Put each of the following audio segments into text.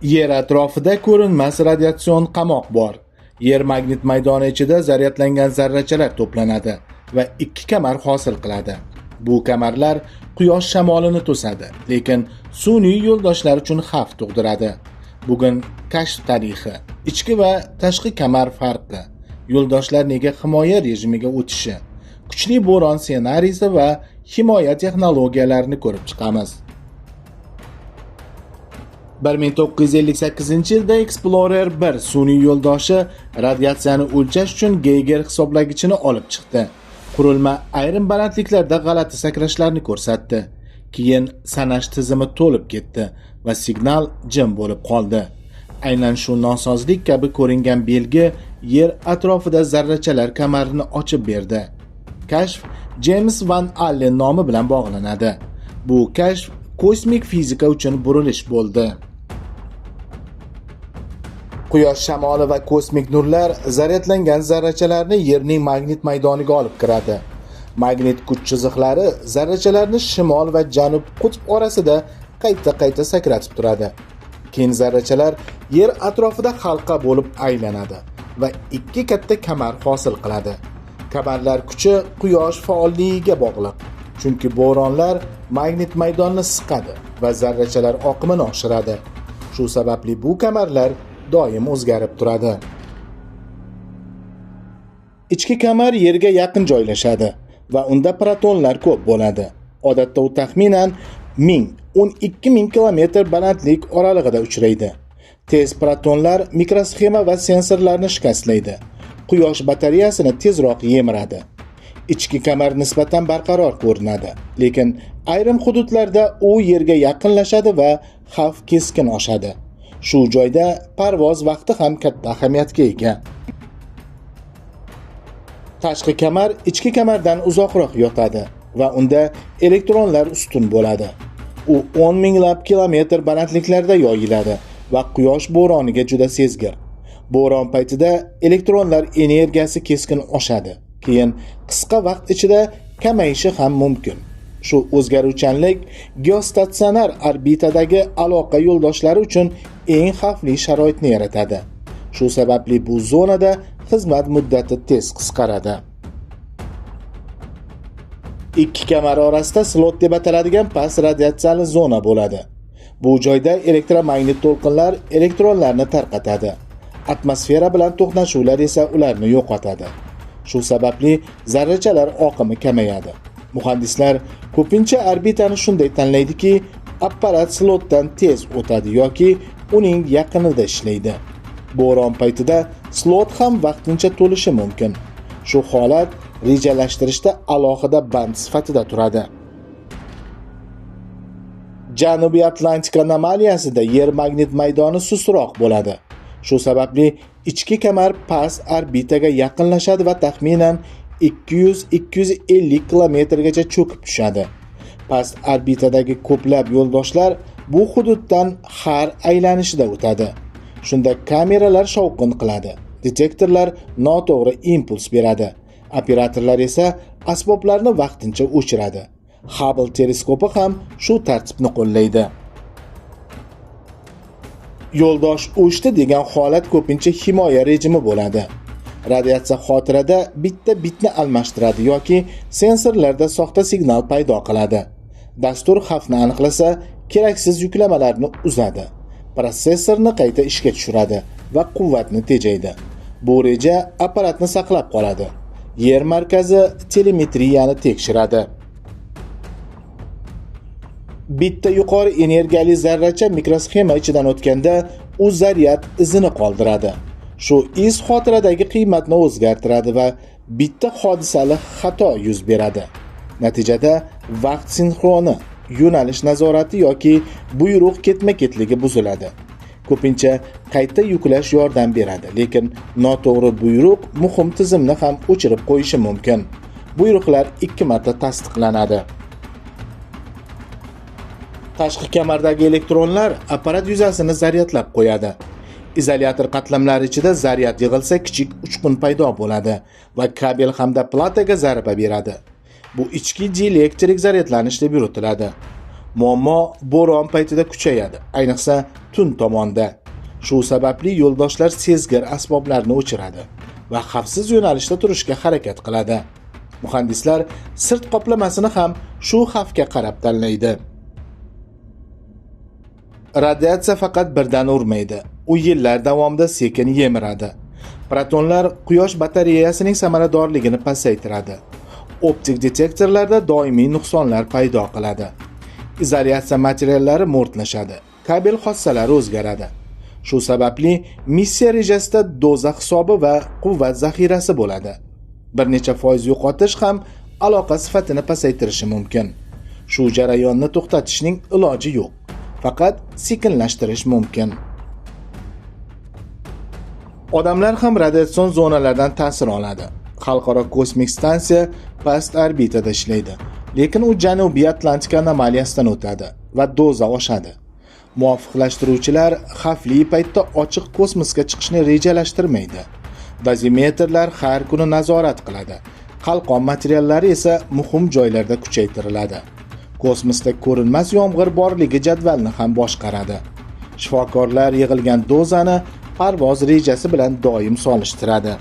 Yer atrofida ko'rinmas radiatsion qamoq bor. Yer magnit maydoni ichida zaryadlangan zarrachalar to'planadi va ikki kamar hosil qiladi. Bu kamarlar quyosh shamolini to'sadi, lekin sun'iy yo'ldoshlar uchun xavf tug'diradi. Bugun kashf tarixi, ichki va tashqi kamar farqi, yo'ldoshlar nega himoya rejimiga o'tishi, kuchli bo'ron ssenariysi va himoya texnologiyalarini ko'rib chiqamiz. 1958-yilda Explorer 1 sun'iy yo'ldoshi radiatsiyani o'lchash uchun Geiger hisoblagichini olib chiqdi. Qurilma ayrim balandliklarda g'alati sakrashlarni ko'rsatdi. Keyin sanash tizimi to'lib ketdi va signal jim bo'lib qoldi. Aynan shu nosozlik kabi ko'ringan belgi yer atrofida zarrachalar kamarini ochib berdi. Kashf James Van Allen nomi bilan bog'lanadi. Bu kashf kosmik fizika uchun burilish bo'ldi. Quyosh shamoli va kosmik nurlar zaryadlangan zarrachalarni yerning magnit maydoniga olib kiradi. Magnit kuch chiziqlari zarrachalarni shimol va janub qutb orasida qayta sakratib turadi. Keyin zarrachalar yer atrofida halqa bo'lib aylanadi va ikki katta kamar hosil qiladi. Kamarlar kuchi quyosh faolligiga bog'liq. Chunki bo'ronlar magnit maydonni siqadi va zarrachalar oqimini oshiradi. Shu sababli bu kamarlar doim o'zgarib turadi. Ichki kamar yerga yaqin joylashadi va unda protonlar ko'p bo'ladi. Odatda u taxminan 1000-12000 kilometr balandlik oralig'ida uchraydi. Tez protonlar mikrosxema va sensorlarni shikastlaydi. Quyosh batareyasini tezroq yemiradi. Ichki kamar nisbatan barqaror ko'rinadi, lekin ayrim hududlarda u yerga yaqinlashadi va xavf keskin oshadi. Shu joyda parvoz vaqti ham katta ahamiyatga ega. Tashqi kamar ichki kamardan uzoqroq yotadi va unda elektronlar ustun bo'ladi. U 10 minglab kilometr balandliklarda yoyiladi va quyosh bo'roniga juda sezgir. Bo'ron paytida elektronlar energiyasi keskin oshadi. Keyin qisqa vaqt ichida kamayishi ham mumkin. Shu o'zgaruvchanlik geostatsionar orbitadagi aloqa yo'ldoshlari uchun eng xavfli sharoitni yaratadi. Shu sababli bu zonada xizmat muddati tez qisqaradi. Ikki kamar orasida slot deb ataladigan past radiatsiyali zona bo'ladi. Bu joyda elektromagnit to'lqinlar elektronlarni tarqatadi. Atmosfera bilan to'qnashuvlar esa ularni yo'qotadi. Shu sababli zarrachalar oqimi kamayadi. Muhandislar ko'pincha orbitani shunday tanlaydiki, apparat slotdan tez o'tadi yoki uning yaqinida ishlaydi. Bo'ron paytida slot ham vaqtincha to'lishi mumkin. Shu holat rejalashtirishda alohida band sifatida turadi. Janubiy Atlantika anomaliyasida yer magnit maydoni sustroq bo'ladi. Shu sababli ichki kamar past orbitaga yaqinlashadi va taxminan 200-250 kilometrgacha cho'kib tushadi. Past orbitadagi ko'plab yo'ldoshlar bu hududdan har aylanishida o'tadi. Shunda kameralar shovqin qiladi. Detektorlar noto'g'ri impuls beradi. Operatorlar esa asboblarni vaqtincha o'chiradi. Hubble teleskopi ham shu tartibni qo'llaydi. Yo'ldosh o'chdi degan holat ko'pincha himoya rejimi bo'ladi. Radiatsiya xotirada bitta bitni almashtiradi yoki sensorlarda soxta signal paydo qiladi. Dastur xavfni aniqlasa, keraksiz yuklamalarni uzadi. Prosessorni qayta ishga tushiradi va quvvatni tejaydi. Bu reja apparatni saqlab qoladi. Yer markazi telemetriyani tekshiradi. Bitta yuqori energiyali zarracha mikrosxema ichidan o'tganda u zaryad izini qoldiradi. Shu iz xotiradagi qiymatni o'zgartiradi va bitta hodisali xato yuz beradi. Natijada vaqt sinxroni, yo'nalish nazorati yoki buyruq ketma-ketligi buziladi. Ko'pincha qayta yuklash yordam beradi, lekin noto'g'ri buyruq muhim tizimni ham o'chirib qo'yishi mumkin. Buyruqlar 2 marta tasdiqlanadi. Tashqi kamardagi elektronlar apparat yuzasini zaryadlab qo'yadi. Izolyator qatlamlari ichida zaryad yig'ilsa kichik uchqun paydo bo'ladi va kabel hamda plataga zarba beradi. Bu ichki dielektrik zaryadlanish deb yuritiladi. Muammo bo'ron paytida kuchayadi, ayniqsa tun tomonda. Shu sababli yo'ldoshlar sezgir asboblarni o'chiradi va xavfsiz yo'nalishda turishga harakat qiladi. Muhandislar sirt qoplamasini ham shu xavfga qarab tanlaydi. Radiatsiya faqat birdan urmaydi. U yillar davomida sekin yemiradi. Protonlar quyosh batareyasining samaradorligini pasaytiradi. Optik detektorlarda doimiy nuqsonlar paydo qiladi. Izolyatsiya materiallari mo'rtlashadi. Kabel xossalari o'zgaradi. Shu sababli missiya rejasida doza hisobi va quvvat zaxirasi bo'ladi. Bir necha foiz yo'qotish ham aloqa sifatini pasaytirishi mumkin. Shu jarayonni to'xtatishning iloji yo'q. Faqat sekinlashtirish mumkin. Odamlar ham radiatsion zonalardan ta'sir oladi. Xalqaro kosmik stansiya past orbitada ishlaydi, lekin u Janubiy Atlantika anomaliyasidan o'tadi va doza oshadi. Muvofiqlashtiruvchilar xavfli paytda ochiq kosmosga chiqishni rejalashtirmaydi. Dozimetrlar har kuni nazorat qiladi. Qalqon materiallari esa muhim joylarda kuchaytiriladi. Kosmosda ko'rinmas yomg'ir borligi jadvalni ham boshqaradi. Shifokorlar yig'ilgan dozani parvoz rejasi bilan doim solishtiradi.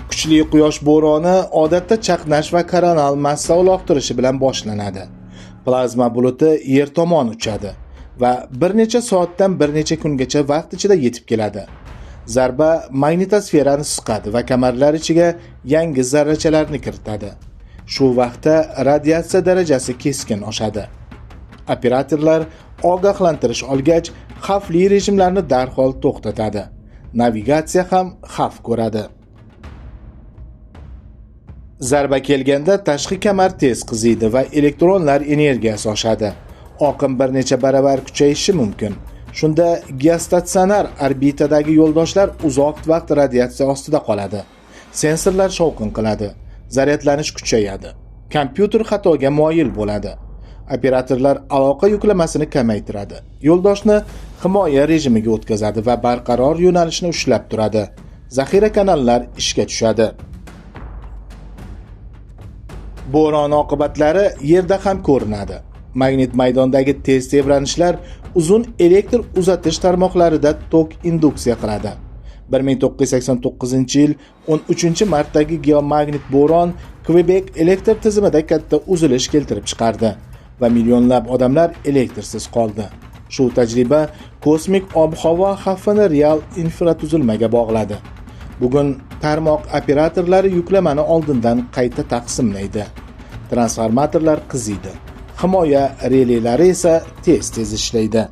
Kuchli quyosh bo'roni odatda chaqnash va koronal massa uloqtirishi bilan boshlanadi. Plazma buluti yer tomon uchadi va bir necha soatdan bir necha kungacha vaqt ichida yetib keladi. Zarba magnitosferani siqadi va kamarlar ichiga yangi zarrachalarni kiritadi. Shu vaqtda radiatsiya darajasi keskin oshadi. Operatorlar ogohlantirish olgach, xavfli rejimlarni darhol to'xtatadi. Navigatsiya ham xavf ko'radi. Zarba kelganda tashqi kamar tez qiziydi va elektronlar energiyasi oshadi. Oqim bir necha baravar kuchayishi mumkin. Shunda geostatsionar orbitadagi yo'ldoshlar uzoq vaqt radiatsiya ostida qoladi. Sensorlar shovqin qiladi. Zaryadlanish kuchayadi. Kompyuter xatoga moyil bo'ladi. Operatorlar aloqa yuklamasini kamaytiradi. Yo'ldoshni himoya rejimiga o'tkazadi va barqaror yo'nalishni ushlab turadi. Zaxira kanallar ishga tushadi. Bo'ron oqibatlari yerda ham ko'rinadi. Magnit maydondagi tez tebranishlar uzun elektr uzatish tarmoqlarida tok induksiya qiladi. 1989-yil 13-martdagi geomagnit bo'ron Quebec elektr tizimida katta uzilish keltirib chiqardi va millionlab odamlar elektrsiz qoldi. Shu tajriba kosmik ob-havo xavfini real infratuzilmaga bog'ladi. Bugun tarmoq operatorlari yuklamani oldindan qayta taqsimlaydi. Transformatorlar qiziydi. Himoya relelari esa tez ishlaydi.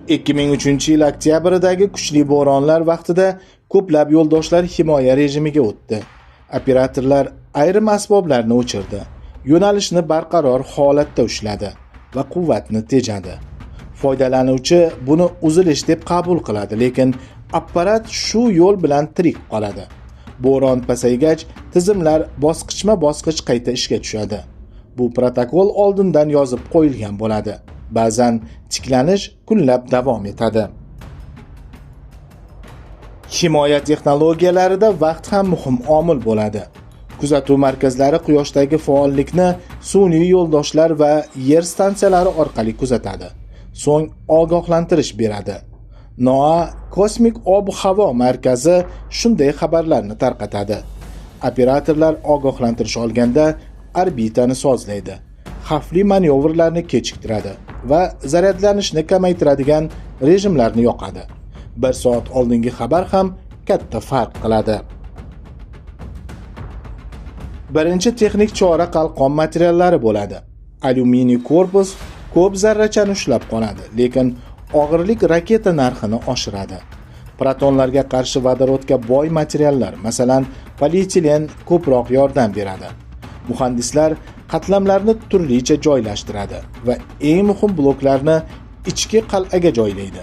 2003-yil oktябrdagi kuchli bo'ronlar vaqtida ko'plab yo'ldoshlar himoya rejimiga o'tdi. Operatorlar ayrim asboblarni o'chirdi, yo'nalishni barqaror holatda ushladi va quvvatni tejadi. Foydalanuvchi buni uzilish deb qabul qiladi, lekin apparat shu yo'l bilan tirik qoladi. Bo'ron pasaygach, tizimlar bosqichma-bosqich qayta ishga tushadi. Bu protokol oldindan yozib qo'yilgan bo'ladi. Ba'zan tiklanish kunlab davom etadi. Himoya texnologiyalarida vaqt ham muhim omil bo'ladi. Kuzatuv markazlari Quyoshdagi faollikni sun'iy yo'ldoshlar va yer stansiyalari orqali kuzatadi. So'ng ogohlantirish beradi. NOAA kosmik ob-havo markazi shunday xabarlarni tarqatadi. Operatorlar ogohlantirish olganda orbitani sozlaydi. Xavfli manyovrlarni kechiktiradi va zaryadlanishni kamaytiradigan rejimlarni yoqadi. 1 soat oldingi xabar ham katta farq qiladi. Birinchi texnik chora qalqon materiallari bo'ladi. Alyuminiy korpus ko'p zarrachani ushlab qoladi, lekin og'irlik raketa narxini oshiradi. Protonlarga qarshi vodorodga boy materiallar, masalan, polietilen ko'proq yordam beradi. Muhandislar qatlamlarni turlicha joylashtiradi va eng muhim bloklarni ichki qal'aga joylaydi.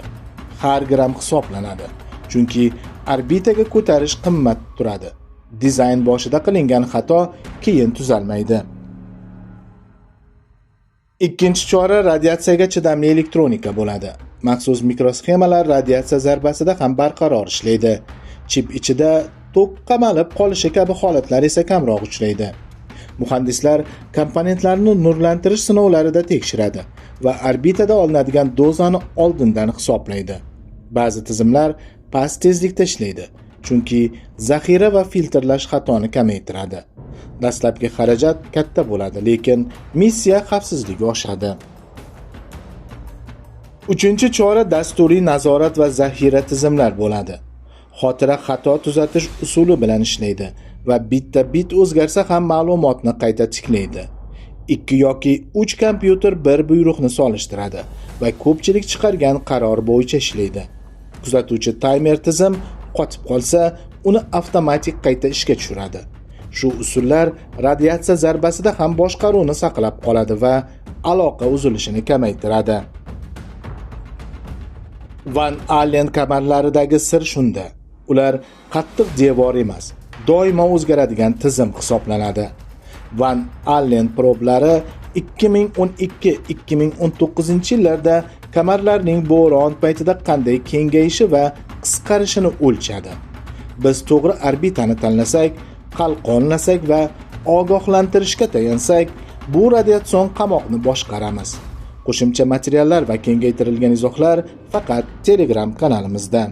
Har gram hisoblanadi, chunki orbitaga ko'tarish qimmat turadi. Dizayn boshida qilingan xato keyin tuzalmaydi. Ikkinchi chora radiatsiyaga chidamli elektronika bo'ladi. Maxsus mikrosxemalar radiatsiya zarbasida ham barqaror ishlaydi. Chip ichida tok qamalib qolishi kabi holatlar esa kamroq uchraydi. Muhandislar komponentlarni nurlantirish sinovlarida tekshiradi va orbitada olinadigan dozani oldindan hisoblaydi. Ba'zi tizimlar past tezlikda ishlaydi, chunki zaxira va filtrlash xatoni kamaytiradi. Dastlabki xarajat katta bo'ladi, lekin missiya xavfsizligi oshadi. Uchinchi chora dasturiy nazorat va zaxira tizimlar bo'ladi. Xotira xato tuzatish usuli bilan ishlaydi va bitta bit o'zgarsa ham ma'lumotni qayta tiklaydi. 2 yoki 3 kompyuter bir buyruqni solishtiradi va ko'pchilik chiqargan qaror bo'yicha ishlaydi. Kuzatuvchi taymer tizim qotib qolsa, uni avtomatik qayta ishga tushiradi. Shu usullar radiatsiya zarbasida ham boshqaruvni saqlab qoladi va aloqa uzilishini kamaytiradi. Van Allen kamarlaridagi sir shunda. Ular qattiq devor emas, doimo o'zgaradigan tizim hisoblanadi. Van Allen problari 2012-2019 yillarda kamarlarning bo'ron paytida qanday kengayishi va qisqarishini o'lchadi. Biz to'g'ri orbitani tanlasak, qalqonlasak va ogohlantirishga tayansak, bu radiatsion qamoqni boshqaramiz. Qo'shimcha materiallar va kengaytirilgan izohlar faqat Telegram kanalimizda.